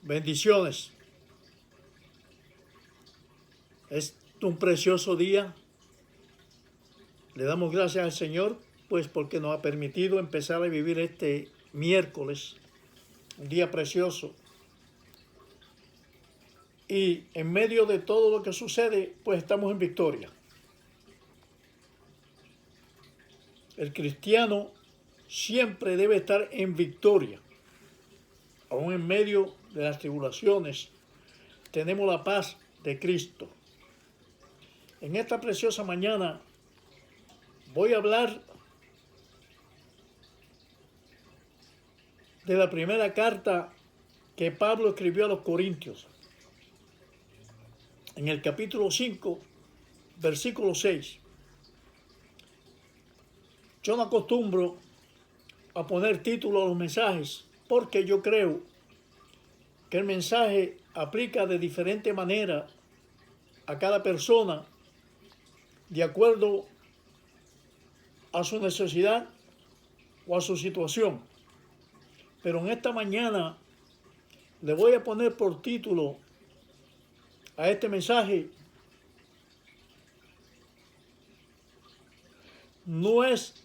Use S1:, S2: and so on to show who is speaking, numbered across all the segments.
S1: Bendiciones. Es un precioso día. Le damos gracias al Señor, pues porque nos ha permitido empezar a vivir este miércoles, un día precioso. Y en medio de todo lo que sucede, pues estamos en victoria. El cristiano siempre debe estar en victoria. Aún en medio de las tribulaciones, tenemos la paz de Cristo. En esta preciosa mañana voy a hablar de la primera carta que Pablo escribió a los Corintios. En el capítulo 5, versículo 6. Yo no acostumbro a poner título a los mensajes porque yo creo que el mensaje aplica de diferente manera a cada persona de acuerdo a su necesidad o a su situación. Pero en esta mañana le voy a poner por título a este mensaje: no es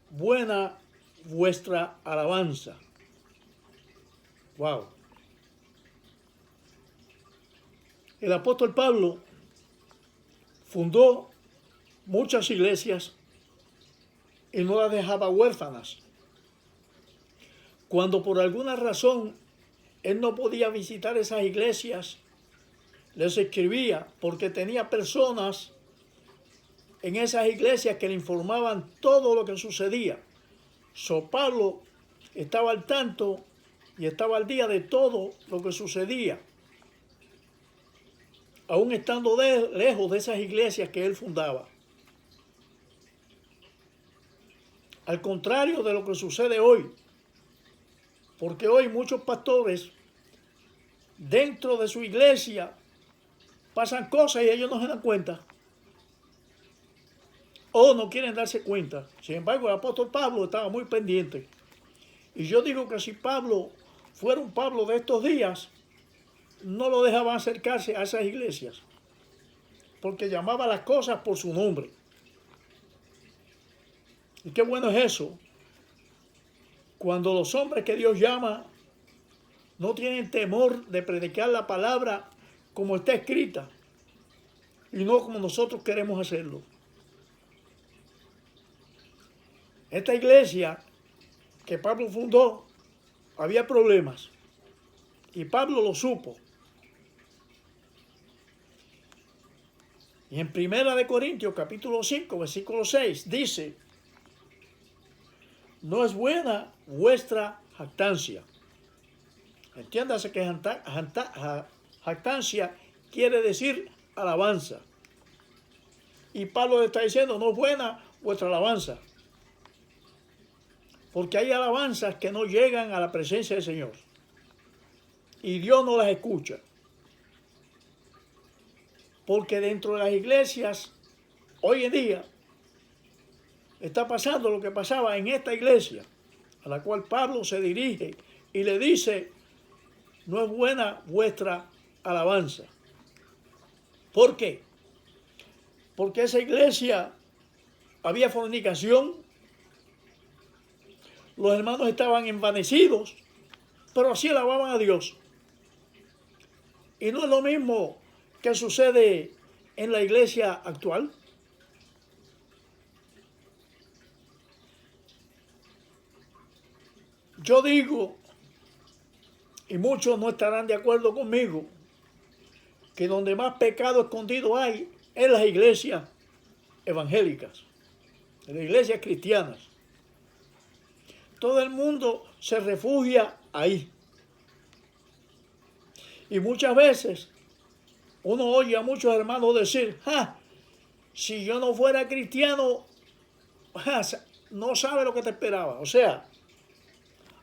S1: buena vuestra alabanza. Wow. El apóstol Pablo fundó muchas iglesias y no las dejaba huérfanas. Cuando por alguna razón él no podía visitar esas iglesias, les escribía porque tenía personas en esas iglesias que le informaban todo lo que sucedía. Pablo estaba al tanto y estaba al día de todo lo que sucedía, aún estando lejos de esas iglesias que él fundaba. Al contrario de lo que sucede hoy, porque hoy muchos pastores dentro de su iglesia pasan cosas y ellos no se dan cuenta o no quieren darse cuenta. Sin embargo, el apóstol Pablo estaba muy pendiente. Y yo digo que si Pablo fuera un Pablo de estos días, no lo dejaban acercarse a esas iglesias, porque llamaba las cosas por su nombre. Y qué bueno es eso, cuando los hombres que Dios llama no tienen temor de predicar la palabra como está escrita y no como nosotros queremos hacerlo. Esta iglesia que Pablo fundó, había problemas y Pablo lo supo. Y en 1 Corintios capítulo 5, versículo 6 dice: no es buena vuestra jactancia. Entiéndase que jactancia quiere decir alabanza. Y Pablo le está diciendo: no es buena vuestra alabanza. Porque hay alabanzas que no llegan a la presencia del Señor. Y Dios no las escucha. Porque dentro de las iglesias, hoy en día, está pasando lo que pasaba en esta iglesia, a la cual Pablo se dirige y le dice: no es buena vuestra alabanza. ¿Por qué? Porque esa iglesia había fornicación, los hermanos estaban envanecidos, pero así alababan a Dios. Y no es lo mismo que sucede en la iglesia actual. Yo digo, y muchos no estarán de acuerdo conmigo, que donde más pecado escondido hay es en las iglesias evangélicas, en las iglesias cristianas. Todo el mundo se refugia ahí. Y muchas veces uno oye a muchos hermanos decir: si yo no fuera cristiano, no sabe lo que te esperaba. O sea,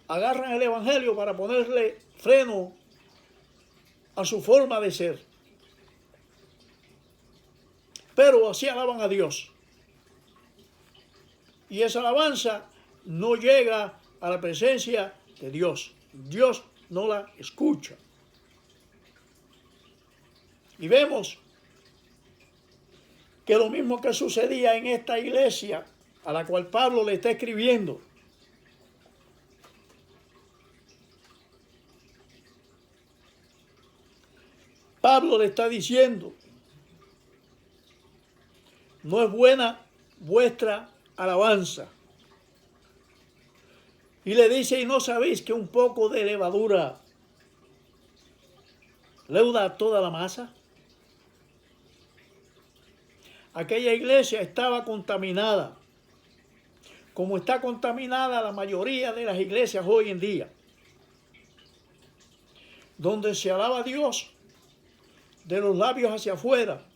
S1: agarran el evangelio para ponerle freno a su forma de ser. Pero así alaban a Dios. Y esa alabanza no llega a la presencia de Dios. Dios no la escucha. Y vemos que lo mismo que sucedía en esta iglesia a la cual Pablo le está escribiendo, Pablo le está diciendo: no es buena vuestra alabanza. Y le dice: ¿y no sabéis que un poco de levadura leuda toda la masa? Aquella iglesia estaba contaminada, como está contaminada la mayoría de las iglesias hoy en día, donde se alaba a Dios de los labios hacia afuera.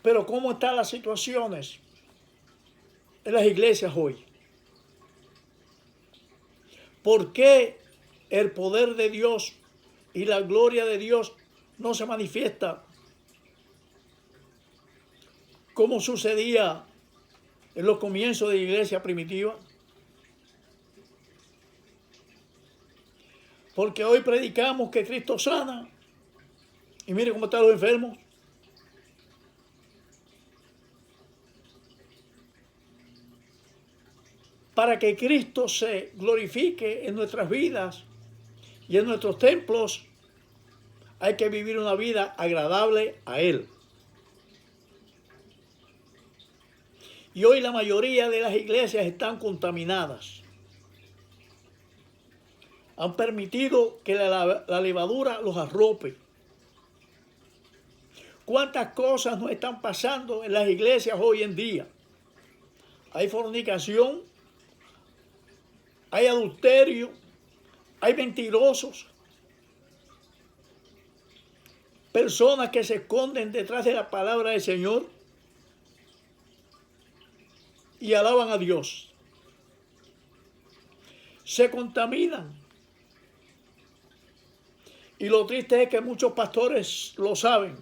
S1: Pero ¿cómo están las situaciones en las iglesias hoy? ¿Por qué el poder de Dios y la gloria de Dios no se manifiesta como sucedía en los comienzos de la iglesia primitiva? Porque hoy predicamos que Cristo sana y mire cómo están los enfermos. Para que Cristo se glorifique en nuestras vidas y en nuestros templos, hay que vivir una vida agradable a Él. Y hoy la mayoría de las iglesias están contaminadas. Han permitido que la levadura los arrope. ¿Cuántas cosas no están pasando en las iglesias hoy en día? Hay fornicación, hay adulterio, hay mentirosos, personas que se esconden detrás de la palabra del Señor y alaban a Dios. Se contaminan. Y lo triste es que muchos pastores lo saben.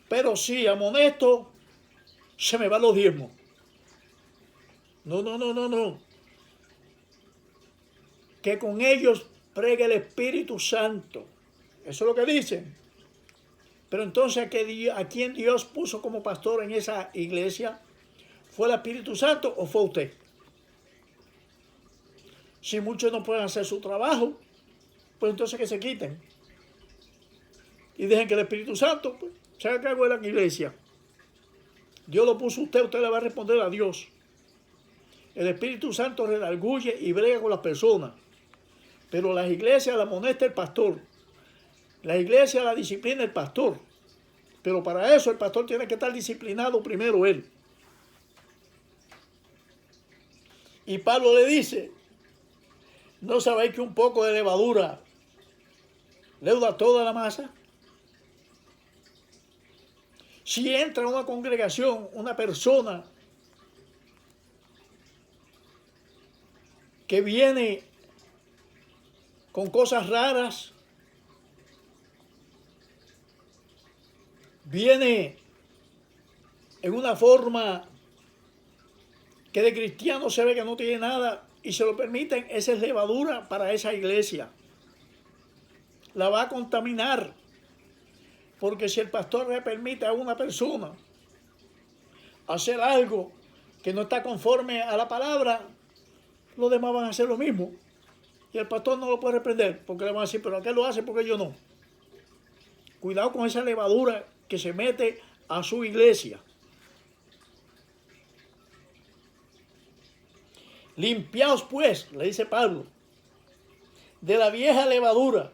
S1: Pero si amonesto, se me van los diezmos. No. Que con ellos pregue el Espíritu Santo. Eso es lo que dicen. Pero entonces, ¿a quién Dios puso como pastor en esa iglesia? ¿Fue el Espíritu Santo o fue usted? Si muchos no pueden hacer su trabajo, pues entonces que se quiten. Y dejen que el Espíritu Santo pues, se haga cargo de la iglesia. Dios lo puso a usted, usted le va a responder a Dios. El Espíritu Santo redarguye y brega con las personas. Pero las iglesias la amonesta el pastor. La iglesia la disciplina el pastor. Pero para eso el pastor tiene que estar disciplinado primero él. Y Pablo le dice: ¿no sabéis que un poco de levadura leuda toda la masa? Si entra a una congregación una persona que viene con cosas raras, viene en una forma que de cristiano se ve que no tiene nada y se lo permiten, esa es levadura para esa iglesia. La va a contaminar. Porque si el pastor le permite a una persona hacer algo que no está conforme a la palabra, los demás van a hacer lo mismo. Y el pastor no lo puede reprender, porque le van a decir: pero aquel lo hace, porque yo no. Cuidado con esa levadura que se mete a su iglesia. Limpiaos pues, le dice Pablo, de la vieja levadura,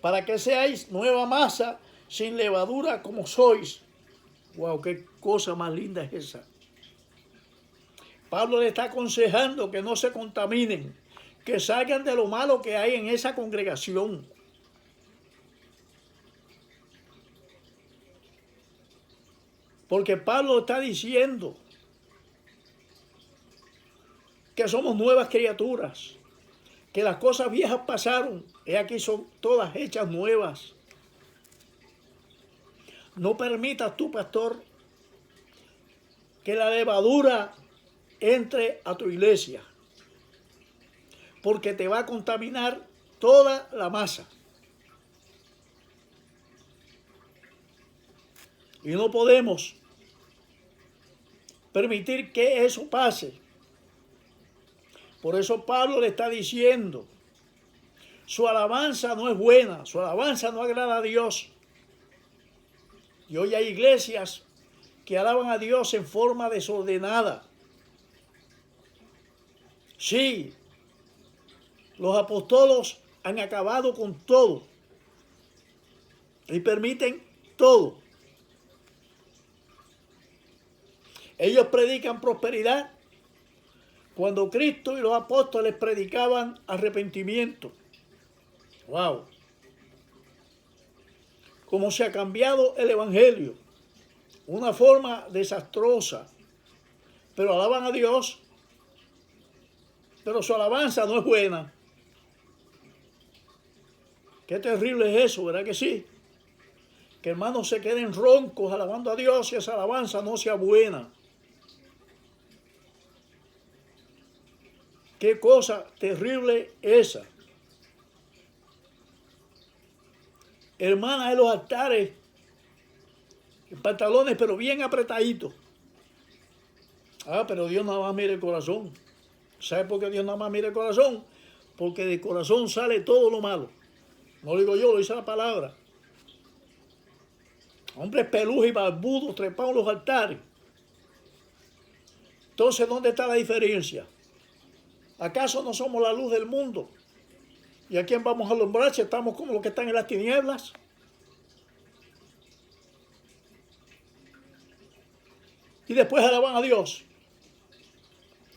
S1: para que seáis nueva masa, sin levadura como sois. Wow, qué cosa más linda es esa. Pablo le está aconsejando que no se contaminen, que salgan de lo malo que hay en esa congregación. Porque Pablo está diciendo que somos nuevas criaturas, que las cosas viejas pasaron, y aquí son todas hechas nuevas. No permitas tú, pastor, que la levadura entre a tu iglesia, porque te va a contaminar toda la masa. Y no podemos permitir que eso pase. Por eso Pablo le está diciendo, su alabanza no es buena, su alabanza no agrada a Dios. Y hoy hay iglesias que alaban a Dios en forma desordenada. Sí, los apóstolos han acabado con todo y permiten todo. Ellos predican prosperidad cuando Cristo y los apóstoles predicaban arrepentimiento. ¡Wow! Cómo se ha cambiado el evangelio. Una forma desastrosa. Pero alaban a Dios. Pero su alabanza no es buena. Qué terrible es eso, ¿verdad que sí? Que hermanos se queden roncos alabando a Dios y esa alabanza no sea buena. Qué cosa terrible esa. Hermanas de los altares, en pantalones pero bien apretaditos. Pero Dios nada más mira el corazón. ¿Sabe por qué Dios nada más mira el corazón? Porque del corazón sale todo lo malo. No lo digo yo, lo dice la palabra. Hombres pelujos y barbudos trepados en los altares. Entonces, ¿dónde está la diferencia? ¿Acaso no somos la luz del mundo? ¿Y a quién vamos a alumbrar si estamos como los que están en las tinieblas? Y después alaban a Dios.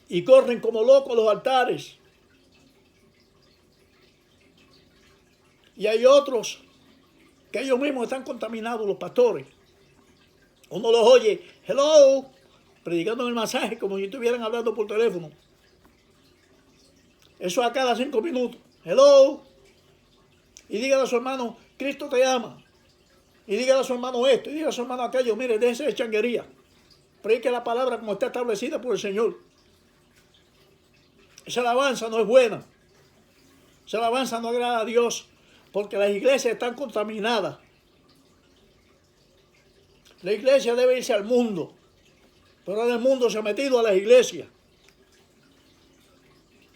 S1: Y corren como locos a los altares. Y hay otros que ellos mismos están contaminados, los pastores. Uno los oye, hello, predicando en el masaje como si estuvieran hablando por teléfono. Eso a cada 5 minutos. Hello. Y dígale a su hermano, Cristo te ama. Y dígale a su hermano esto, y dígale a su hermano aquello. Mire, déjese de changuería. Predique la palabra como está establecida por el Señor. Esa alabanza no es buena. Esa alabanza no agrada a Dios. Porque las iglesias están contaminadas. La iglesia debe irse al mundo. Pero ahora el mundo se ha metido a las iglesias.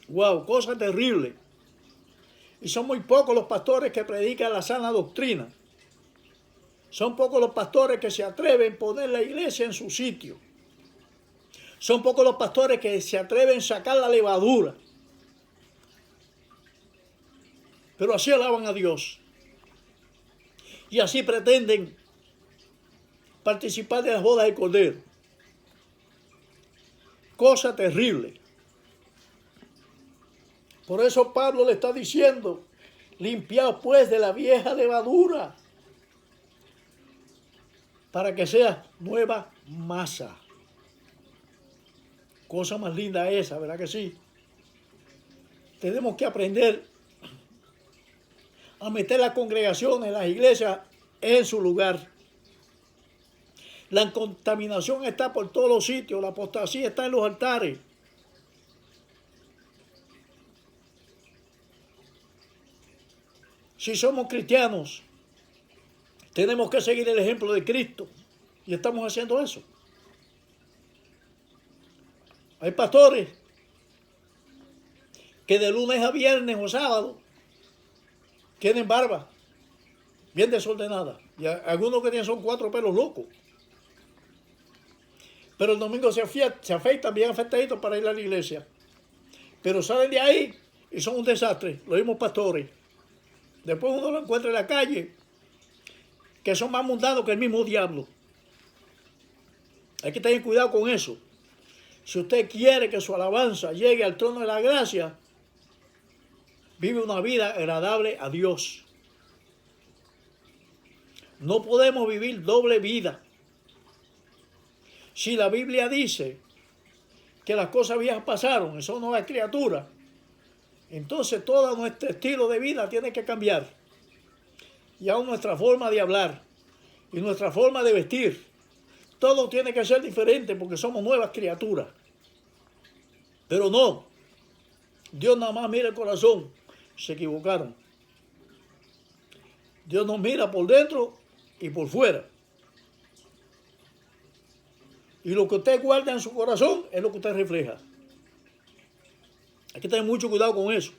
S1: Wow, cosa terrible. Y son muy pocos los pastores que predican la sana doctrina. Son pocos los pastores que se atreven a poner la iglesia en su sitio. Son pocos los pastores que se atreven a sacar la levadura. Pero así alaban a Dios. Y así pretenden participar de las bodas del Cordero. Cosa terrible. Por eso Pablo le está diciendo, limpiad pues de la vieja levadura, para que sea nueva masa. Cosa más linda esa, ¿verdad que sí? Tenemos que aprender a meter las congregaciones, las iglesias en su lugar. La contaminación está por todos los sitios, la apostasía está en los altares. Si somos cristianos, tenemos que seguir el ejemplo de Cristo y estamos haciendo eso. Hay pastores que de lunes a viernes o sábado tienen barba bien desordenada y algunos que tienen son 4 pelos locos. Pero el domingo se afeitan bien afeitaditos para ir a la iglesia. Pero salen de ahí y son un desastre, los mismos pastores. Después uno lo encuentra en la calle, que son más mundanos que el mismo diablo. Hay que tener cuidado con eso. Si usted quiere que su alabanza llegue al trono de la gracia, vive una vida agradable a Dios. No podemos vivir doble vida. Si la Biblia dice que las cosas viejas pasaron y son nuevas criaturas, entonces todo nuestro estilo de vida tiene que cambiar. Y aún nuestra forma de hablar y nuestra forma de vestir, todo tiene que ser diferente porque somos nuevas criaturas. Pero no, Dios nada más mira el corazón. Se equivocaron. Dios nos mira por dentro y por fuera. Y lo que usted guarda en su corazón es lo que usted refleja. Hay que tener mucho cuidado con eso.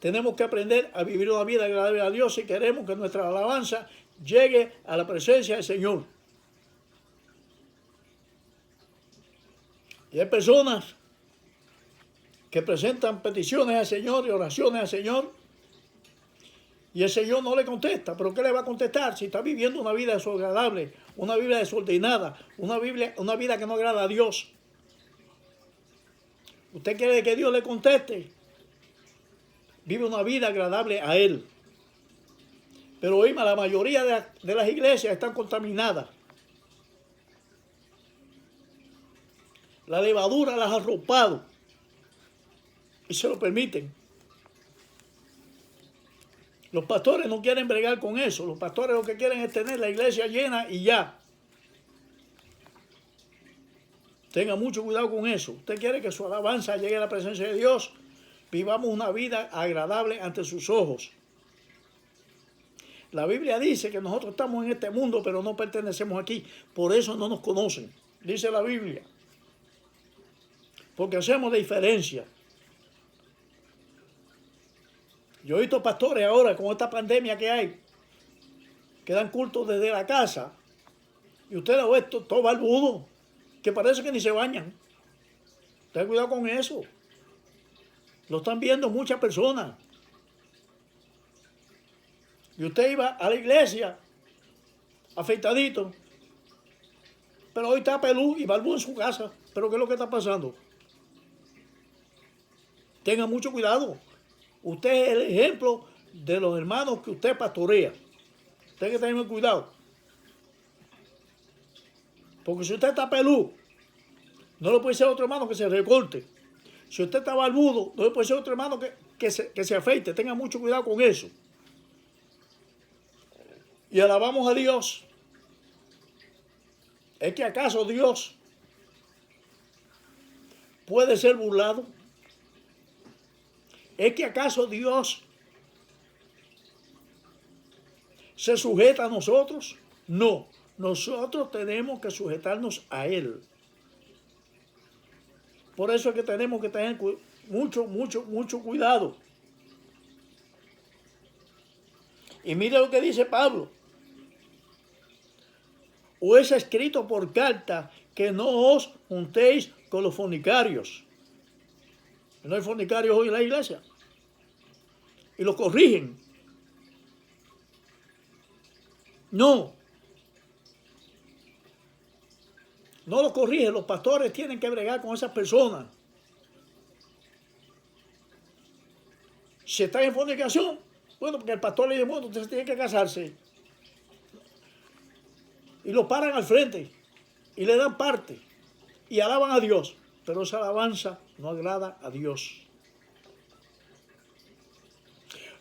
S1: Tenemos que aprender a vivir una vida agradable a Dios si queremos que nuestra alabanza llegue a la presencia del Señor. Y hay personas que presentan peticiones al Señor y oraciones al Señor y el Señor no le contesta. ¿Pero qué le va a contestar si está viviendo una vida desagradable, una vida desordenada, una vida que no agrada a Dios? ¿Usted quiere que Dios le conteste? Vive una vida agradable a Él. Pero oíme, la mayoría de las iglesias están contaminadas. La levadura las ha arropado y se lo permiten. Los pastores no quieren bregar con eso. Los pastores lo que quieren es tener la iglesia llena y ya. Tenga mucho cuidado con eso. Usted quiere que su alabanza llegue a la presencia de Dios. Vivamos una vida agradable ante sus ojos. La Biblia dice que nosotros estamos en este mundo, pero no pertenecemos aquí. Por eso no nos conocen. Dice la Biblia. Porque hacemos la diferencia. Yo he visto pastores ahora con esta pandemia que hay, que dan cultos desde la casa. Y usted lo ve todo barbudo, que parece que ni se bañan. Ten cuidado con eso. Lo están viendo muchas personas. Y usted iba a la iglesia afeitadito, pero hoy está pelú y barbudo en su casa. ¿Pero qué es lo que está pasando? Tenga mucho cuidado. Usted es el ejemplo de los hermanos que usted pastorea. Usted hay que tener cuidado. Porque si usted está pelú, no le puede ser otro hermano que se recorte. Si usted está barbudo, no le puede ser otro hermano que se afeite. Tenga mucho cuidado con eso. Y alabamos a Dios. ¿Es que acaso Dios puede ser burlado? ¿Es que acaso Dios se sujeta a nosotros? No, nosotros tenemos que sujetarnos a Él. Por eso es que tenemos que tener mucho cuidado. Y mire lo que dice Pablo. O es escrito por carta que no os juntéis con los fornicarios. No hay fornicarios hoy en la iglesia. Y los corrigen. No los corrigen. Los pastores tienen que bregar con esas personas. Si están en fornicación, bueno, porque el pastor le dice, bueno, usted tiene que casarse. Y lo paran al frente y le dan parte y alaban a Dios. Pero esa alabanza no agrada a Dios.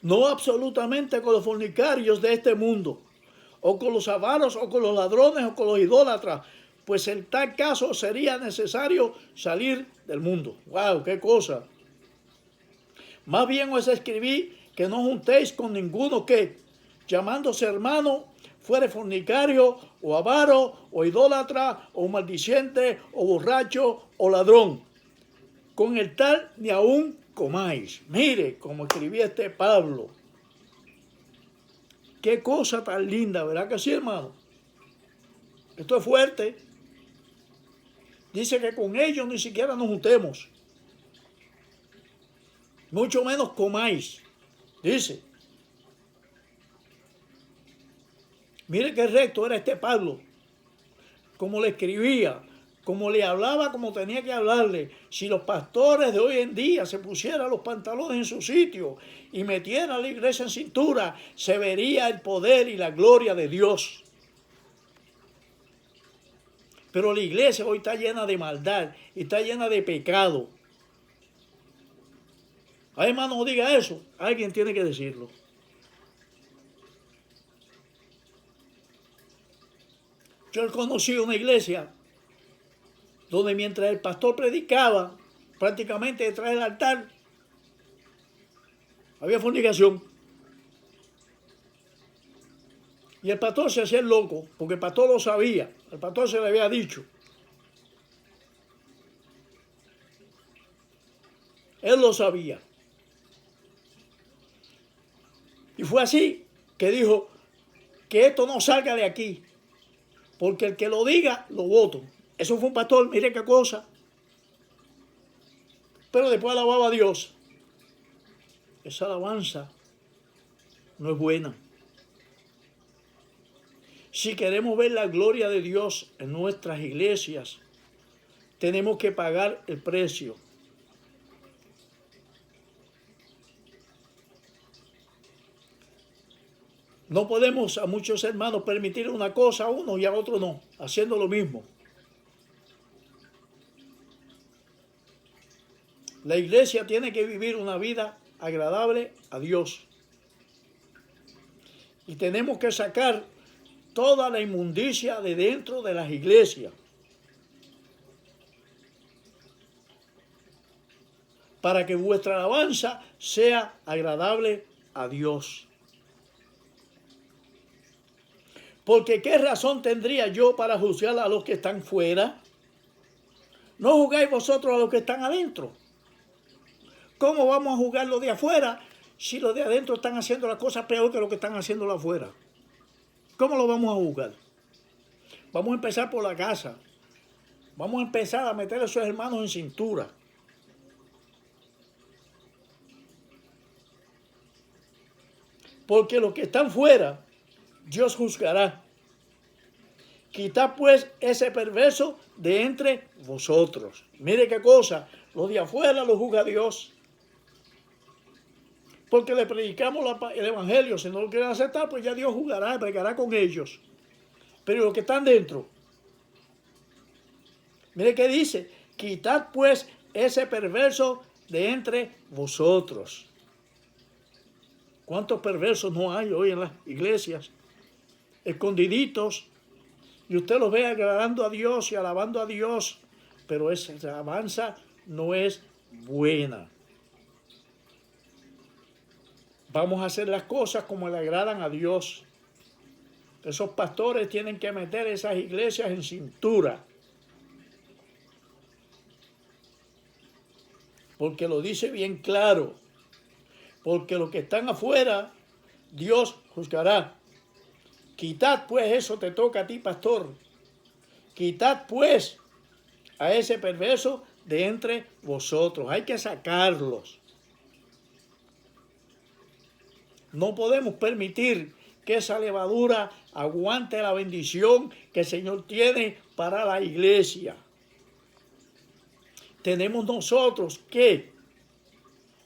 S1: No absolutamente con los fornicarios de este mundo, o con los avaros, o con los ladrones, o con los idólatras, pues en tal caso sería necesario salir del mundo. ¡Wow! ¡Qué cosa! Más bien os escribí que no juntéis con ninguno que, llamándose hermano, fuere fornicario, o avaro, o idólatra, o maldiciente, o borracho, o ladrón. Con el tal ni aún comáis. Mire como escribía este Pablo. Qué cosa tan linda, ¿verdad que sí, hermano? Esto es fuerte. Dice que con ellos ni siquiera nos juntemos. Mucho menos comáis. Dice. Mire qué recto era este Pablo. Como le escribía, como le hablaba, como tenía que hablarle. Si los pastores de hoy en día se pusieran los pantalones en su sitio y metieran a la iglesia en cintura, se vería el poder y la gloria de Dios. Pero la iglesia hoy está llena de maldad y está llena de pecado. Ay, hermano, no diga eso. Alguien tiene que decirlo. Yo he conocido una iglesia donde mientras el pastor predicaba, prácticamente detrás del altar, había fornicación. Y el pastor se hacía el loco, porque el pastor lo sabía. El pastor se le había dicho. Él lo sabía. Y fue así que dijo que esto no salga de aquí, porque el que lo diga, lo voto. Eso fue un pastor, mire qué cosa. Pero después alababa a Dios. Esa alabanza no es buena. Si queremos ver la gloria de Dios en nuestras iglesias, tenemos que pagar el precio. No podemos a muchos hermanos permitir una cosa a uno y a otro no, haciendo lo mismo. La iglesia tiene que vivir una vida agradable a Dios. Y tenemos que sacar toda la inmundicia de dentro de las iglesias. Para que vuestra alabanza sea agradable a Dios. Porque ¿qué razón tendría yo para juzgar a los que están fuera? ¿No juzgáis vosotros a los que están adentro? ¿Cómo vamos a juzgar los de afuera si los de adentro están haciendo las cosas peor que lo que están haciendo los afuera? ¿Cómo lo vamos a juzgar? Vamos a empezar por la casa. Vamos a empezar a meter a esos hermanos en cintura. Porque los que están fuera, Dios juzgará. Quitad pues ese perverso de entre vosotros. Mire qué cosa, los de afuera los juzga Dios. Porque le predicamos el evangelio, si no lo quieren aceptar, pues ya Dios juzgará y bregará con ellos. Pero los que están dentro, mire qué dice, quitad pues ese perverso de entre vosotros. ¿Cuántos perversos no hay hoy en las iglesias? Escondiditos. Y usted los ve agradando a Dios y alabando a Dios. Pero esa alabanza no es buena. Vamos a hacer las cosas como le agradan a Dios. Esos pastores tienen que meter esas iglesias en cintura. Porque lo dice bien claro. Porque los que están afuera, Dios juzgará. Quitad pues, eso te toca a ti, pastor. Quitad pues a ese perverso de entre vosotros. Hay que sacarlos. No podemos permitir que esa levadura aguante la bendición que el Señor tiene para la iglesia. Tenemos nosotros que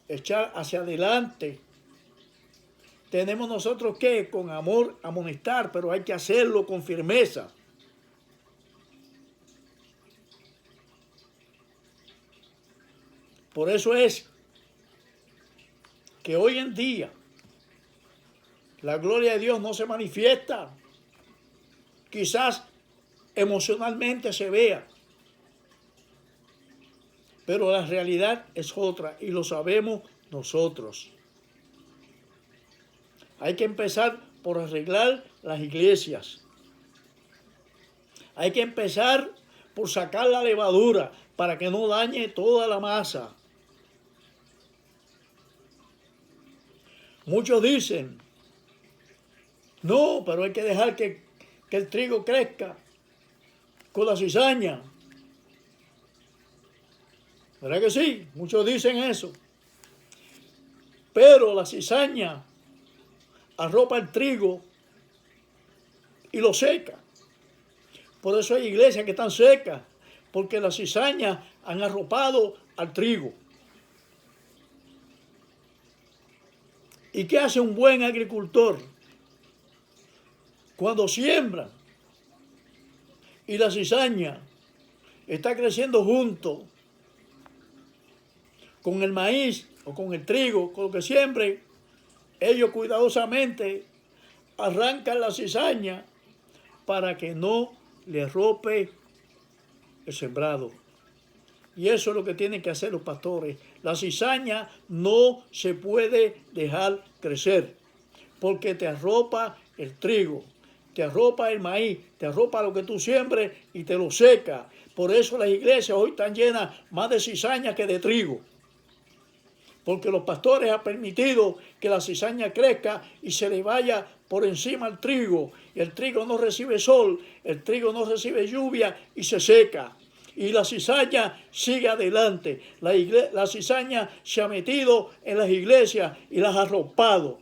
S1: echar hacia adelante. Tenemos nosotros que con amor amonestar, pero hay que hacerlo con firmeza. Por eso es que hoy en día la gloria de Dios no se manifiesta. Quizás emocionalmente se vea, pero la realidad es otra y lo sabemos nosotros. Hay que empezar por arreglar las iglesias. Hay que empezar por sacar la levadura para que no dañe toda la masa. Muchos dicen, no, pero hay que dejar que el trigo crezca con la cizaña. ¿Verdad que sí? Muchos dicen eso. Pero la cizaña arropa el trigo y lo seca. Por eso hay iglesias que están secas, porque las cizañas han arropado al trigo. ¿Y qué hace un buen agricultor? Cuando siembra y la cizaña está creciendo junto con el maíz o con el trigo, con lo que siembren, ellos cuidadosamente arrancan la cizaña para que no le arrope el sembrado. Y eso es lo que tienen que hacer los pastores. La cizaña no se puede dejar crecer porque te arropa el trigo. te arropa el maíz, te arropa lo que tú siembres y te lo seca. Por eso las iglesias hoy están llenas más de cizaña que de trigo. Porque los pastores han permitido que la cizaña crezca y se le vaya por encima al trigo. Y el trigo no recibe sol, el trigo no recibe lluvia y se seca. Y la cizaña sigue adelante. La cizaña se ha metido en las iglesias y las ha arropado.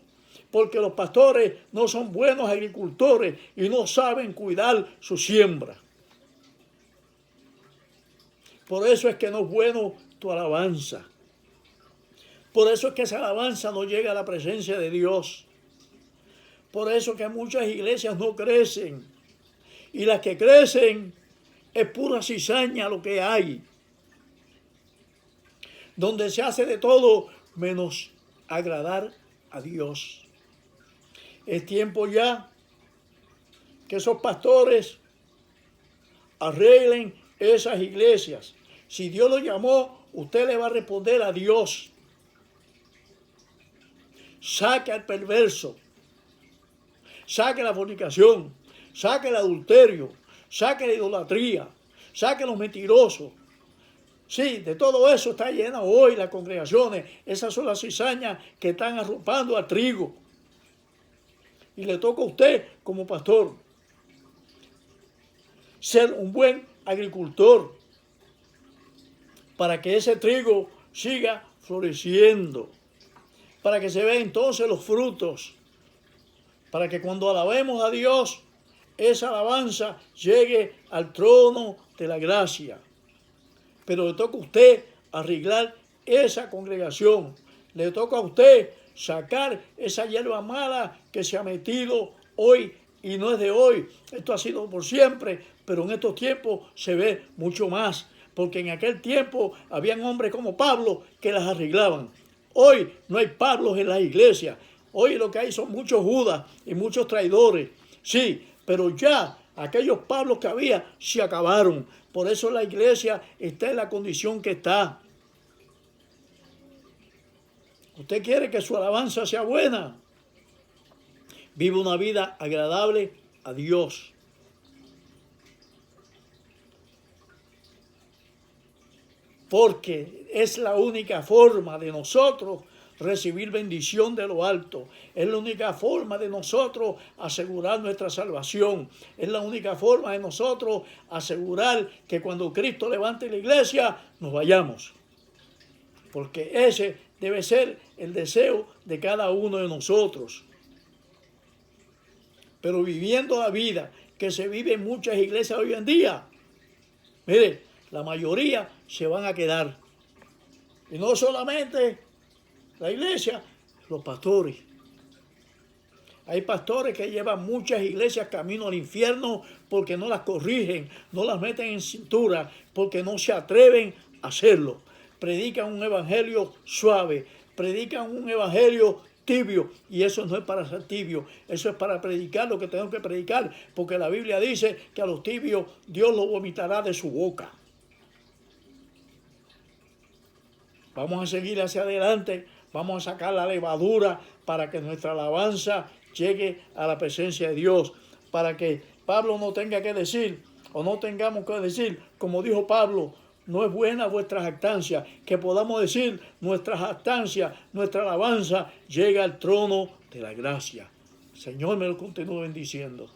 S1: Porque los pastores no son buenos agricultores y no saben cuidar su siembra. Por eso es que no es bueno tu alabanza. Por eso es que esa alabanza no llega a la presencia de Dios. Por eso es que muchas iglesias no crecen. Y las que crecen es pura cizaña lo que hay. Donde se hace de todo menos agradar a Dios. Es tiempo ya que esos pastores arreglen esas iglesias. Si Dios lo llamó, usted le va a responder a Dios. Saque al perverso, saque la fornicación, saque el adulterio, saque la idolatría, saque los mentirosos. Sí, de todo eso está llena hoy las congregaciones. Esas son las cizañas que están arropando al trigo. Y le toca a usted como pastor ser un buen agricultor para que ese trigo siga floreciendo. Para que se vean entonces los frutos, para que cuando alabemos a Dios, esa alabanza llegue al trono de la gracia. Pero le toca a usted arreglar esa congregación, le toca a usted sacar esa hierba mala que se ha metido hoy y no es de hoy. Esto ha sido por siempre, pero en estos tiempos se ve mucho más, porque en aquel tiempo habían hombres como Pablo que las arreglaban. Hoy no hay Pablos en las iglesias. Hoy lo que hay son muchos Judas y muchos traidores. Sí, pero ya aquellos Pablos que había se acabaron. Por eso la iglesia está en la condición que está. ¿Usted quiere que su alabanza sea buena? Vive una vida agradable a Dios. Porque es la única forma de nosotros recibir bendición de lo alto. Es la única forma de nosotros asegurar nuestra salvación. Es la única forma de nosotros asegurar que cuando Cristo levante la iglesia, nos vayamos. Porque ese debe ser el deseo de cada uno de nosotros. Pero viviendo la vida que se vive en muchas iglesias hoy en día, mire, la mayoría se van a quedar. Y no solamente la iglesia, los pastores. Hay pastores que llevan muchas iglesias camino al infierno porque no las corrigen, no las meten en cintura, porque no se atreven a hacerlo. Predican un evangelio suave, predican un evangelio tibio, y eso no es para ser tibio, eso es para predicar lo que tengo que predicar, porque la Biblia dice que a los tibios Dios los vomitará de su boca. Vamos a seguir hacia adelante, vamos a sacar la levadura para que nuestra alabanza llegue a la presencia de Dios, para que Pablo no tenga que decir, o no tengamos que decir, como dijo Pablo, no es buena vuestra jactancia, que podamos decir nuestra jactancia, nuestra alabanza llega al trono de la gracia. Señor, me lo continúe bendiciendo.